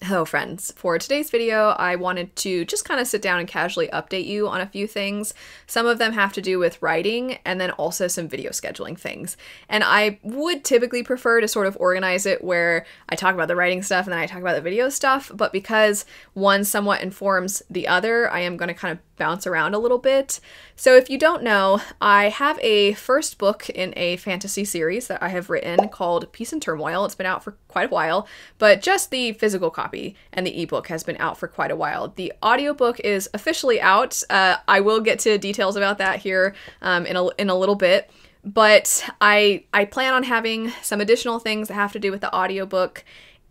Hello friends. For today's video, I wanted to just kind of sit down and casually update you on a few things. Some of them have to do with writing and then also some video scheduling things. And I would typically prefer to sort of organize it where I talk about the writing stuff and then I talk about the video stuff, but because one somewhat informs the other, I am going to kind of bounce around a little bit. So if you don't know, I have a first book in a fantasy series that I have written called Peace and Turmoil. It's been out for quite a while, but just the physical copy and the ebook has been out for quite a while. The audiobook is officially out. I will get to details about that here in a little bit, but I plan on having some additional things that have to do with the audiobook.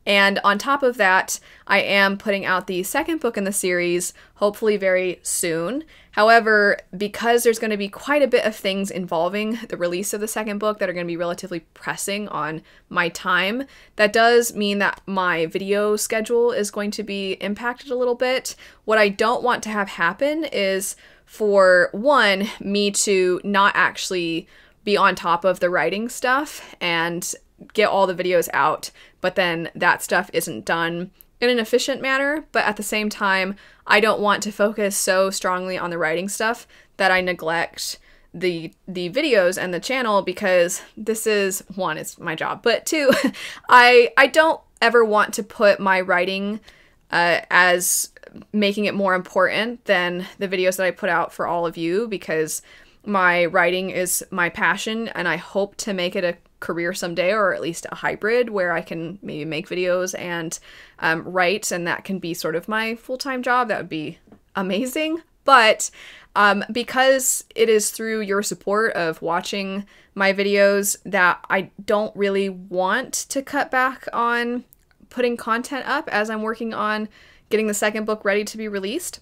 And on top of that, I am putting out the second book in the series, hopefully very soon. However, because there's going to be quite a bit of things involving the release of the second book that are going to be relatively pressing on my time, that does mean that my video schedule is going to be impacted a little bit. What I don't want to have happen is, for one, me to not actually be on top of the writing stuff and get all the videos out, but then that stuff isn't done in an efficient manner. But at the same time, I don't want to focus so strongly on the writing stuff that I neglect the videos and the channel, because this is, one, it's my job, but two, I don't ever want to put my writing as making it more important than the videos that I put out for all of you, because my writing is my passion and I hope to make it a career someday, or at least a hybrid where I can maybe make videos and write, and that can be sort of my full-time job. That would be amazing. But because it is through your support of watching my videos that I don't really want to cut back on putting content up as I'm working on getting the second book ready to be released.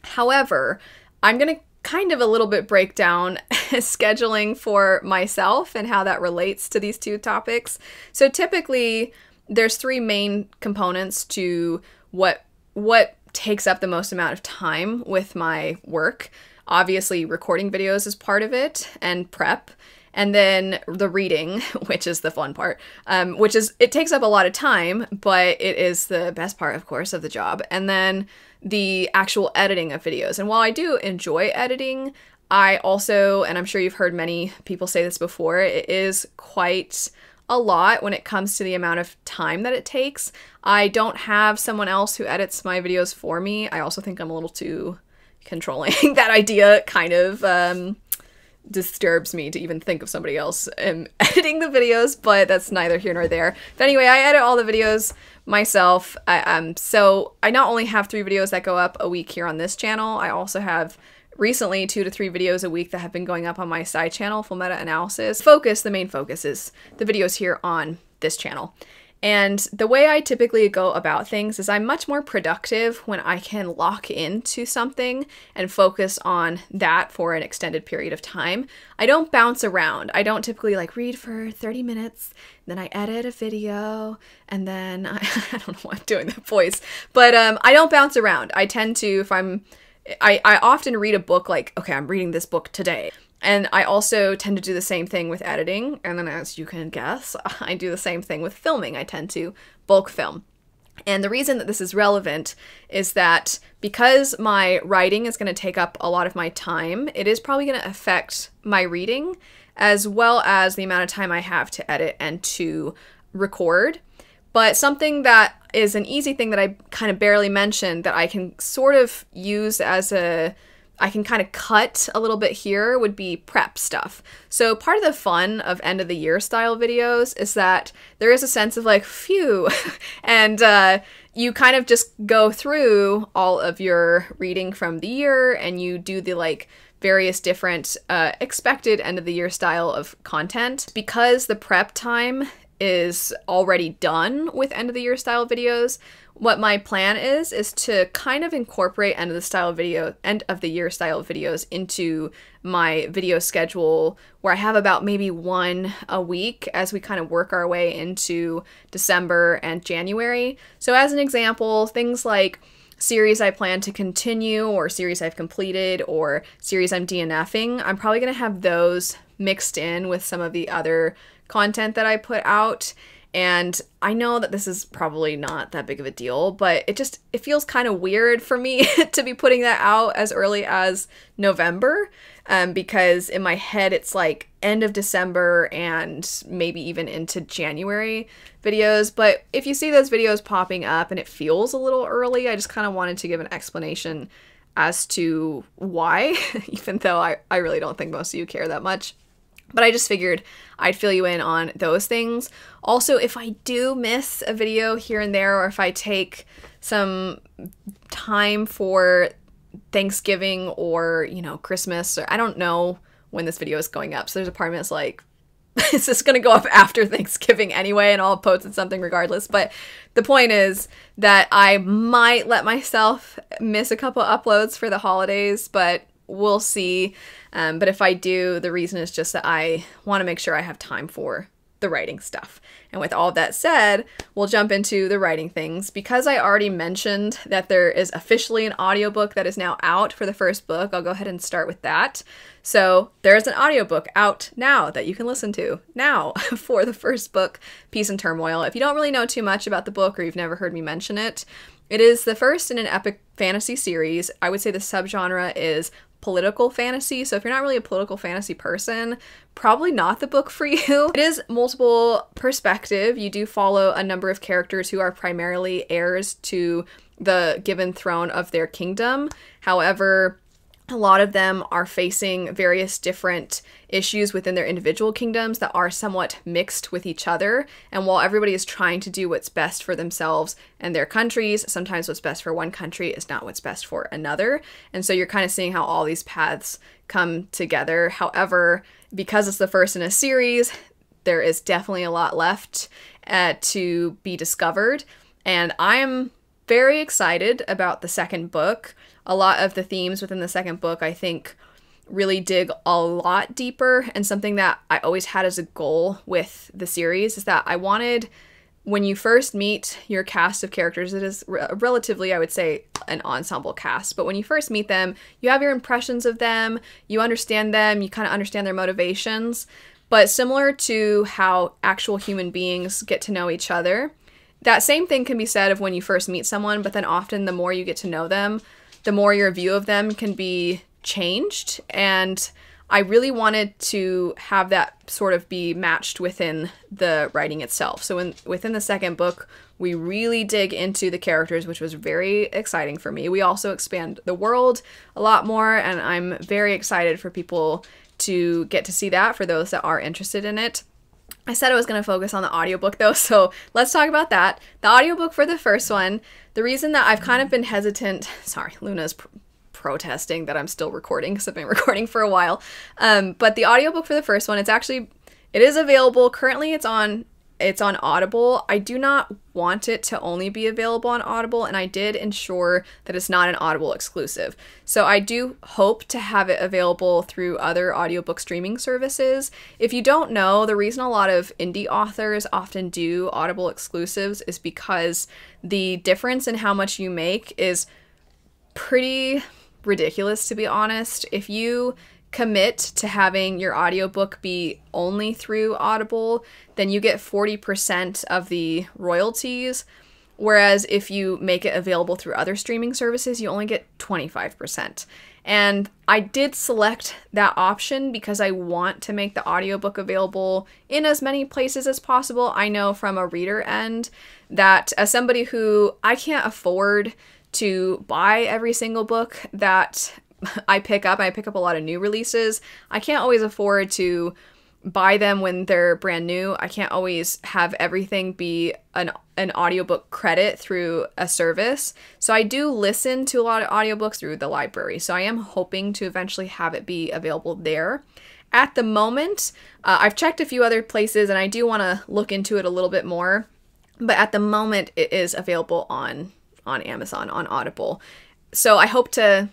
However, I'm going to kind of a little bit break down scheduling for myself and how that relates to these two topics. So typically there's three main components to what takes up the most amount of time with my work. Obviously, recording videos is part of it, and prep. And then the reading, which is the fun part, it takes up a lot of time, but it is the best part, of course, of the job. And then the actual editing of videos. And while I do enjoy editing, I also, and I'm sure you've heard many people say this before, it is quite a lot when it comes to the amount of time that it takes. I don't have someone else who edits my videos for me. I also think I'm a little too controlling. That idea kind of disturbs me to even think of somebody else editing the videos, but that's neither here nor there. But anyway, I edit all the videos myself. So I not only have 3 videos that go up a week here on this channel, I also have recently 2 to 3 videos a week that have been going up on my side channel, Full Meta Analysis. The main focus is the videos here on this channel. And the way I typically go about things is I'm much more productive when I can lock into something and focus on that for an extended period of time. I don't bounce around. I don't typically like read for 30 minutes, then I edit a video, and then I don't know why I'm doing that voice, but I don't bounce around. I tend to, I often read a book like, okay, I'm reading this book today. And I also tend to do the same thing with editing, and then as you can guess, I do the same thing with filming. I tend to bulk film. And the reason that this is relevant is that because my writing is going to take up a lot of my time, it is probably going to affect my reading as well as the amount of time I have to edit and to record. But something that is an easy thing that I kind of barely mentioned that I can sort of use as I can kind of cut a little bit here would be prep stuff. So part of the fun of end of the year style videos is that there is a sense of like, phew, and you kind of just go through all of your reading from the year and you do the like various different expected end of the year style of content. Because the prep time is already done with end of the year style videos, what my plan is to kind of incorporate end of the year style videos into my video schedule, where I have about maybe 1 a week as we kind of work our way into December and January. So as an example, things like series I plan to continue, or series I've completed, or series I'm DNFing, I'm probably going to have those mixed in with some of the other content that I put out. And I know that this is probably not that big of a deal, but it feels kind of weird for me to be putting that out as early as November, because in my head it's like end of December and maybe even into January videos. But if you see those videos popping up and it feels a little early, I just kind of wanted to give an explanation as to why, even though I really don't think most of you care that much. But I just figured I'd fill you in on those things. Also, if I do miss a video here and there, or if I take some time for Thanksgiving or, Christmas, or I don't know when this video is going up. So there's a part of me that's like, is this going to go up after Thanksgiving anyway? And I'll post something regardless. But the point is that I might let myself miss a couple uploads for the holidays, but we'll see. But if I do, the reason is just that I want to make sure I have time for the writing stuff. And with all that said, we'll jump into the writing things. Because I already mentioned that there is officially an audiobook that is now out for the first book, I'll go ahead and start with that. So there's an audiobook out now that you can listen to now for the first book, Peace and Turmoil. If you don't really know too much about the book or you've never heard me mention it, it is the first in an epic fantasy series. I would say the subgenre is political fantasy. So if you're not really a political fantasy person, probably not the book for you. It is multiple perspective. You do follow a number of characters who are primarily heirs to the given throne of their kingdom. However, a lot of them are facing various different issues within their individual kingdoms that are somewhat mixed with each other. And while everybody is trying to do what's best for themselves and their countries, sometimes what's best for one country is not what's best for another. And so you're kind of seeing how all these paths come together. However, because it's the first in a series, there is definitely a lot left to be discovered. And I'm very excited about the second book. A lot of the themes within the second book, I think, really dig a lot deeper. And something that I always had as a goal with the series is that I wanted, when you first meet your cast of characters, it is relatively, I would say, an ensemble cast. But when you first meet them, you have your impressions of them, you understand them, you kind of understand their motivations. But similar to how actual human beings get to know each other, that same thing can be said of when you first meet someone, but then often the more you get to know them, the more your view of them can be changed. And I really wanted to have that sort of be matched within the writing itself. So within the second book, we really dig into the characters, which was very exciting for me. We also expand the world a lot more, and I'm very excited for people to get to see that, for those that are interested in it. I said I was going to focus on the audiobook though, so let's talk about that. The audiobook for the first one, the reason that I've kind of been hesitant, sorry, Luna's protesting that I'm still recording because I've been recording for a while, but the audiobook for the first one, it is available. Currently it's on Audible. I do not want it to only be available on Audible, and I did ensure that it's not an Audible exclusive. So I do hope to have it available through other audiobook streaming services. If you don't know, the reason a lot of indie authors often do Audible exclusives is because the difference in how much you make is pretty ridiculous, to be honest. If you commit to having your audiobook be only through Audible, then you get 40% of the royalties, whereas if you make it available through other streaming services, you only get 25%. And I did select that option because I want to make the audiobook available in as many places as possible. I know from a reader end that as somebody who I can't afford to buy every single book that I pick up a lot of new releases. I can't always afford to buy them when they're brand new. I can't always have everything be an audiobook credit through a service. So I do listen to a lot of audiobooks through the library. So I am hoping to eventually have it be available there. At the moment, I've checked a few other places and I do want to look into it a little bit more. But at the moment, it is available on Amazon, on Audible. So I hope to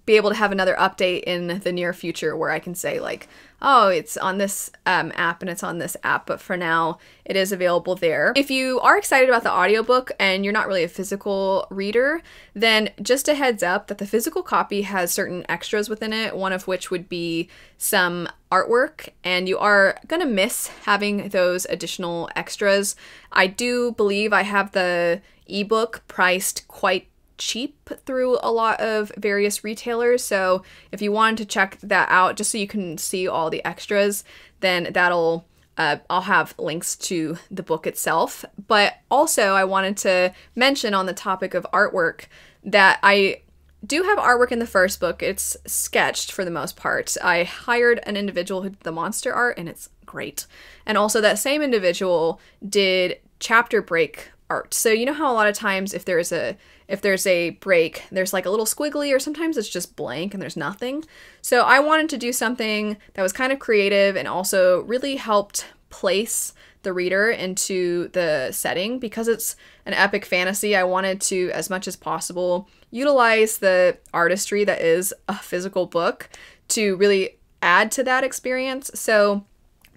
be able to have another update in the near future where I can say like, oh, it's on this app and it's on this app, but for now it is available there. If you are excited about the audiobook and you're not really a physical reader, then just a heads up that the physical copy has certain extras within it, one of which would be some artwork, and you are gonna miss having those additional extras. I do believe I have the ebook priced quite cheap through a lot of various retailers, so if you wanted to check that out just so you can see all the extras, then that'll I'll have links to the book itself. But also I wanted to mention on the topic of artwork that I do have artwork in the first book. It's sketched for the most part. I hired an individual who did the monster art and it's great. And also that same individual did chapter break art. So you know how a lot of times if there's a break, there's like a little squiggly, or sometimes it's just blank and there's nothing. So I wanted to do something that was kind of creative and also really helped place the reader into the setting. Because it's an epic fantasy, I wanted to, as much as possible, utilize the artistry that is a physical book to really add to that experience. So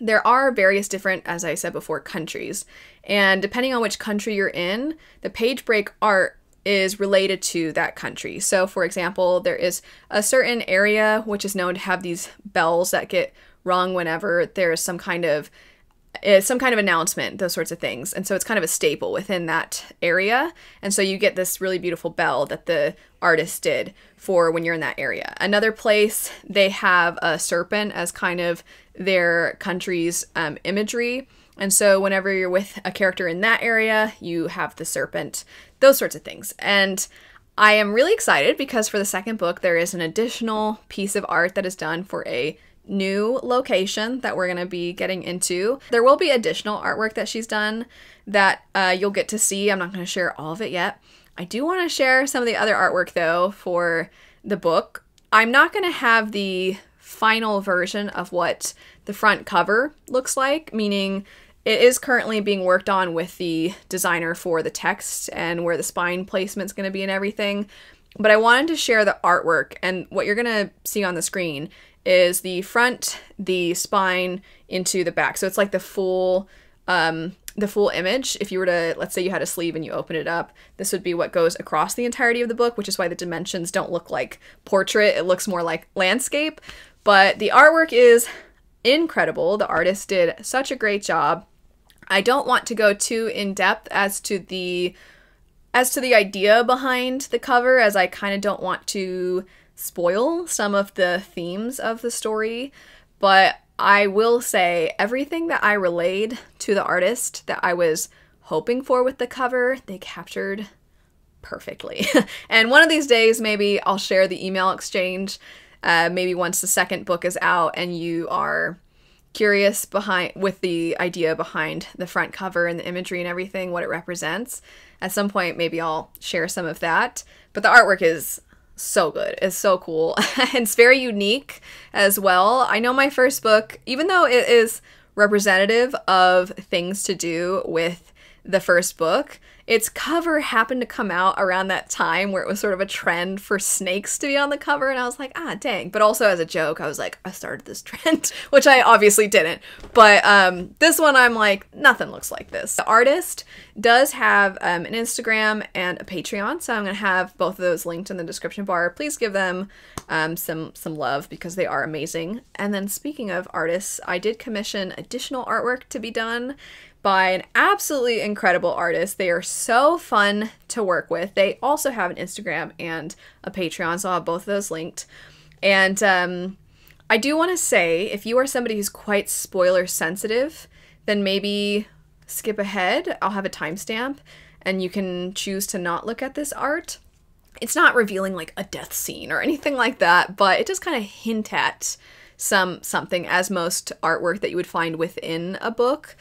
there are various different, as I said before, countries. And depending on which country you're in, the page break art is related to that country. So for example, there is a certain area which is known to have these bells that get rung whenever there's some kind of announcement, those sorts of things. And so it's kind of a staple within that area. And so you get this really beautiful bell that the artist did for when you're in that area. Another place, they have a serpent as kind of their country's imagery. And so whenever you're with a character in that area, you have the serpent, those sorts of things. And I am really excited because for the second book, there is an additional piece of art that is done for a new location that we're going to be getting into. There will be additional artwork that she's done that you'll get to see. I'm not going to share all of it yet. I do want to share some of the other artwork though for the book. I'm not going to have the final version of what the front cover looks like, meaning it is currently being worked on with the designer for the text and where the spine placement's going to be and everything. But I wanted to share the artwork, and what you're going to see on the screen is the front, the spine, into the back. So it's like the full image. If you were to, let's say you had a sleeve and you open it up, this would be what goes across the entirety of the book, which is why the dimensions don't look like portrait. It looks more like landscape. But the artwork is incredible. The artist did such a great job. I don't want to go too in depth as to the idea behind the cover, as I kind of don't want to spoil some of the themes of the story, but I will say everything that I relayed to the artist that I was hoping for with the cover, they captured perfectly. And one of these days, maybe I'll share the email exchange, maybe once the second book is out and you are curious with the idea behind the front cover and the imagery and everything, what it represents. At some point, maybe I'll share some of that. But the artwork is so good. It's so cool. And it's very unique as well. I know my first book, even though it is representative of things to do with the first book, its cover happened to come out around that time where it was sort of a trend for snakes to be on the cover, and I was like, ah, dang. But also as a joke, I was like, I started this trend, which I obviously didn't. But this one, I'm like, nothing looks like this. The artist does have an Instagram and a Patreon, so I'm going to have both of those linked in the description bar. Please give them some love because they are amazing. And then speaking of artists, I did commission additional artwork to be done by an absolutely incredible artist. They are so fun to work with. They also have an Instagram and a Patreon, so I'll have both of those linked. And I do want to say, if you are somebody who's quite spoiler sensitive, then maybe skip ahead. I'll have a timestamp, and you can choose to not look at this art. It's not revealing like a death scene or anything like that, but it does kind of hint at something, as most artwork that you would find within a book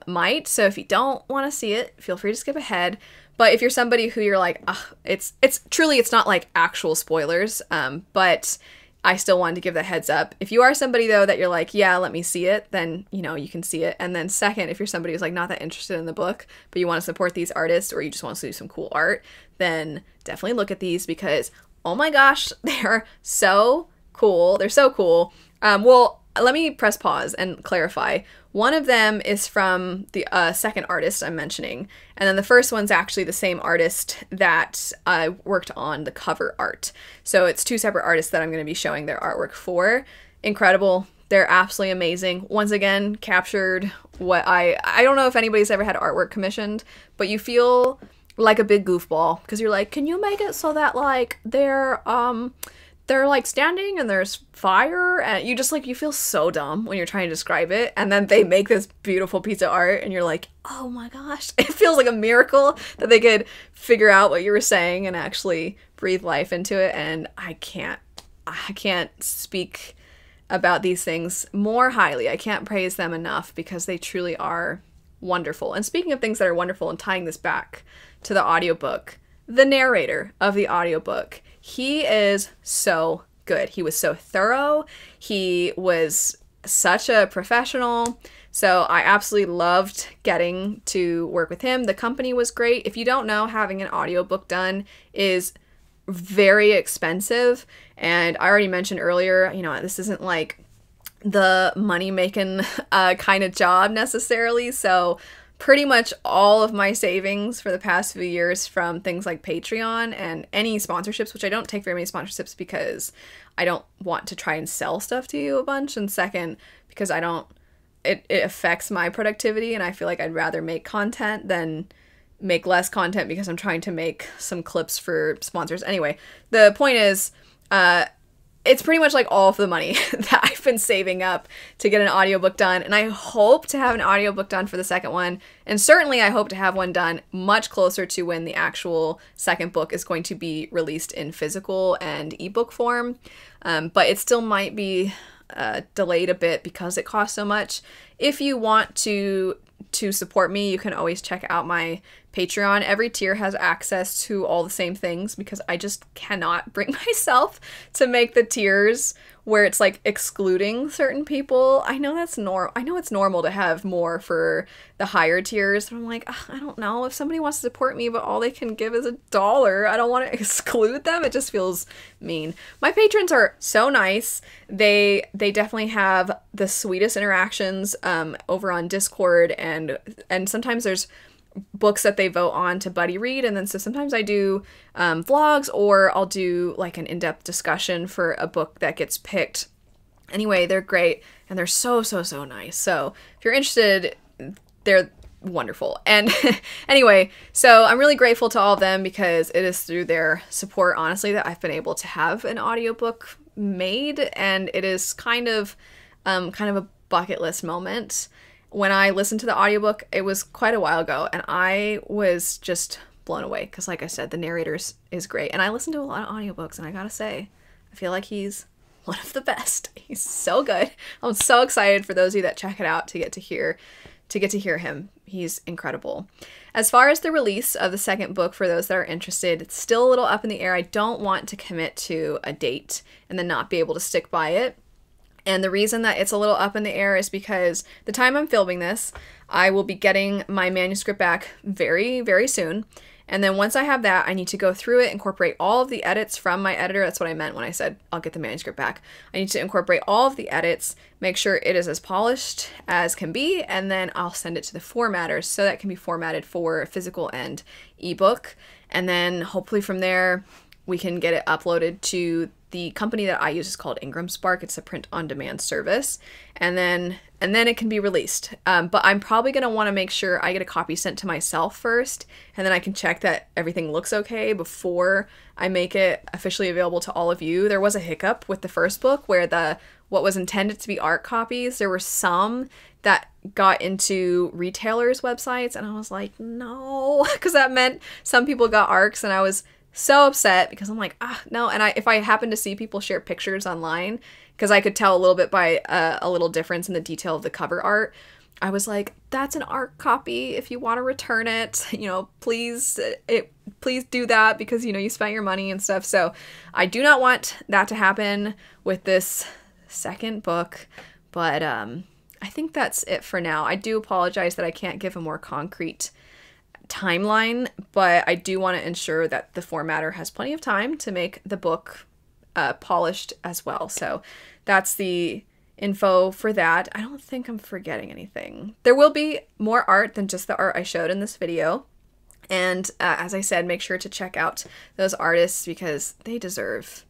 might. So if you don't want to see it, feel free to skip ahead. But if you're somebody who you're like, it's not like actual spoilers, but I still wanted to give that heads up. If you are somebody though that you're like, yeah, let me see it, then you can see it. And then second, if you're somebody who's like not that interested in the book, but you want to support these artists or you just want to do some cool art, then definitely look at these, because oh my gosh, they're so cool. They're so cool. Well, let me press pause and clarify. One of them is from the second artist I'm mentioning, and then the first one's actually the same artist that worked on the cover art. So it's two separate artists that I'm going to be showing their artwork for. Incredible. They're absolutely amazing. Once again, captured what I don't know if anybody's ever had artwork commissioned, but you feel like a big goofball because you're like, can you make it so that like they're like standing and there's fire, and you just like, you feel so dumb when you're trying to describe it, and then they make this beautiful piece of art and you're like, oh my gosh. It feels like a miracle that they could figure out what you were saying and actually breathe life into it. And I can't speak about these things more highly. I can't praise them enough because they truly are wonderful. And speaking of things that are wonderful and tying this back to the audiobook, the narrator of the audiobook, he is so good. He was so thorough. He was such a professional. So I absolutely loved getting to work with him. The company was great. If you don't know, having an audiobook done is very expensive. And I already mentioned earlier, you know, this isn't like the money-making kind of job necessarily. So pretty much all of my savings for the past few years from things like Patreon and any sponsorships, which I don't take very many sponsorships because I don't want to try and sell stuff to you a bunch. And second, because it affects my productivity, and I feel like I'd rather make content than make less content because I'm trying to make some clips for sponsors. Anyway, the point is, it's pretty much like all of the money that I've been saving up to get an audiobook done. And I hope to have an audiobook done for the second one. And certainly I hope to have one done much closer to when the actual second book is going to be released in physical and ebook form. But it still might be delayed a bit because it costs so much. If you want to support me, you can always check out my Patreon. Every tier has access to all the same things because I just cannot bring myself to make the tiers where it's like excluding certain people. I know it's normal to have more for the higher tiers, but I'm like, I don't know, if somebody wants to support me but all they can give is $1, I don't want to exclude them. It just feels mean. My patrons are so nice. They definitely have the sweetest interactions over on Discord, and sometimes there's books that they vote on to buddy read, and then so sometimes I do vlogs, or I'll do like an in-depth discussion for a book that gets picked. Anyway, they're great and they're so nice. So if you're interested, they're wonderful. And anyway, so I'm really grateful to all of them because it is through their support, honestly, that I've been able to have an audiobook made, and it is kind of a bucket list moment. When I listened to the audiobook, it was quite a while ago, and I was just blown away because, like I said, the narrator is great. And I listen to a lot of audiobooks, and I gotta say, I feel like he's one of the best. He's so good. I'm so excited for those of you that check it out to get to hear him. He's incredible. As far as the release of the second book, for those that are interested, it's still a little up in the air. I don't want to commit to a date and then not be able to stick by it. And the reason that it's a little up in the air is because the time I'm filming this, I will be getting my manuscript back very, very soon. And then once I have that, I need to go through it, incorporate all of the edits from my editor. That's what I meant when I said I'll get the manuscript back. I need to incorporate all of the edits, make sure it is as polished as can be, and then I'll send it to the formatters so that it can be formatted for physical and ebook. And then hopefully from there, we can get it uploaded to the company that I use is called Ingram Spark. It's a print-on-demand service, and then it can be released. But I'm probably going to want to make sure I get a copy sent to myself first, and then I can check that everything looks okay before I make it officially available to all of you. There was a hiccup with the first book where what was intended to be art copies, there were some that got into retailers' websites, and I was like, no, because that meant some people got ARCs, and I was so upset because I'm like, no. And if I happen to see people share pictures online, because I could tell a little bit by a little difference in the detail of the cover art, I was like, that's an art copy. If you want to return it, please do that because, you spent your money and stuff. So I do not want that to happen with this second book, but I think that's it for now. I do apologize that I can't give a more concrete timeline, but I do want to ensure that the formatter has plenty of time to make the book polished as well. So that's the info for that. I don't think I'm forgetting anything. There will be more art than just the art I showed in this video. And as I said, make sure to check out those artists because they deserve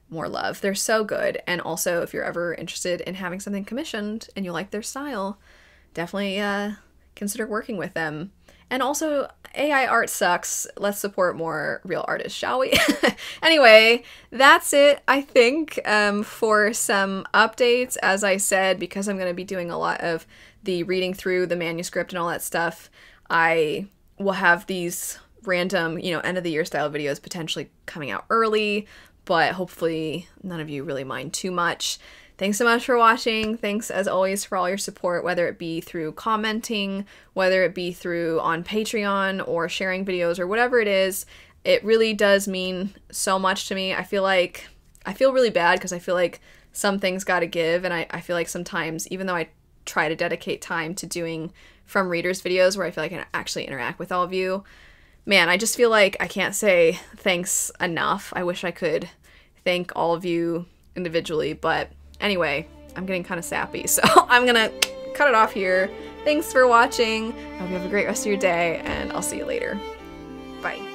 more love. They're so good. And also, if you're ever interested in having something commissioned and you like their style, definitely consider working with them. And also, AI art sucks. Let's support more real artists, shall we? Anyway, that's it, I think, for some updates. As I said, because I'm going to be doing a lot of the reading through the manuscript and all that stuff, I will have these random, end of the year style videos potentially coming out early, but hopefully none of you really mind too much. Thanks so much for watching. Thanks as always for all your support, whether it be through commenting, whether it be through on Patreon or sharing videos or whatever it is. It really does mean so much to me. I feel really bad because I feel like some things gotta give, and I feel like sometimes, even though I try to dedicate time to doing From Readers videos where I feel like I can actually interact with all of you, man, I just feel like I can't say thanks enough. I wish I could thank all of you individually, but anyway, I'm getting kind of sappy, so I'm gonna cut it off here. Thanks for watching. I hope you have a great rest of your day, and I'll see you later. Bye.